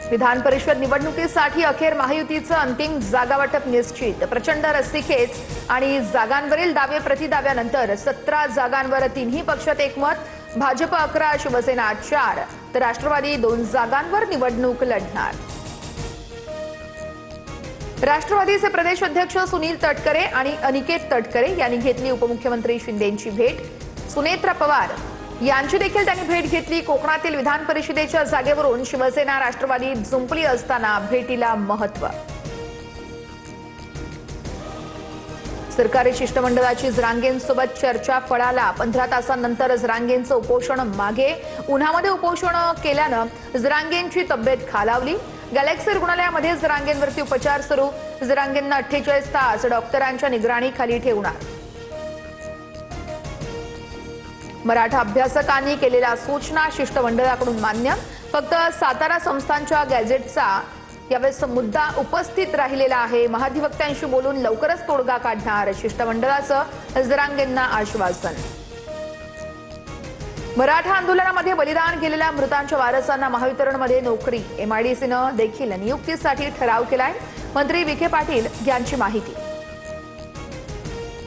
विधान परिषद निवडणुकीसाठी अखेर महायुतीचं अंतिम जागा वाटप निश्चित। प्रचंड रस्सीखेच आणि जागांवरील दावे प्रतिदाव्यानंतर 17 जागांवर तिन्ही पक्षात एकमत। भाजप 11, शिवसेना 4 तर राष्ट्रवादी 2 जागांवर निवडणूक लढणार। राष्ट्रवादीचे प्रदेश अध्यक्ष सुनील तटकरे आणि अनिकेत तटकरे यांनी घेतली उपमुख्यमंत्री शिंदेंची भेट। सुनेत्रा पवार यांची देखील त्यांनी भेट घेतली। कोकणातील विधान परिषदेच्या जागेवरून शिवसेना राष्ट्रवादी जुंपली असताना भेटीला महत्त्व। सरकारी शिष्टमंडळाची जरांगेंसोबत चर्चा फळाला। 15 तासांनंतर जरांगेंचं उपोषण मागे। उन्हामध्ये उपोषण केल्यानं जरांगेंची तब्येत खालावली। गॅलेक्सी रुग्णालयामध्ये जरांगेंवरती उपचार सुरू। जरांगेंना 48 तास डॉक्टरांच्या निगराणीखाली ठेवणार। मराठा अभ्यासकांनी केलेल्या सूचना शिष्टमंडळाकडून मान्य। फक्त सातारा संस्थांच्या गॅझेटचा यावेळेस मुद्दा उपस्थित राहिलेला आहे। महाधिवक्त्यांशी बोलून लवकरच तोडगा काढणार शिष्टमंडळाचं जरांगेंना आश्वासन। मराठा आंदोलनामध्ये बलिदान गेलेल्या मृतांच्या वारसांना महावितरणमध्ये नोकरी। एमआयडीसीनं देखील नियुक्तीसाठी ठराव केलाय। मंत्री विखे पाटील यांची माहिती।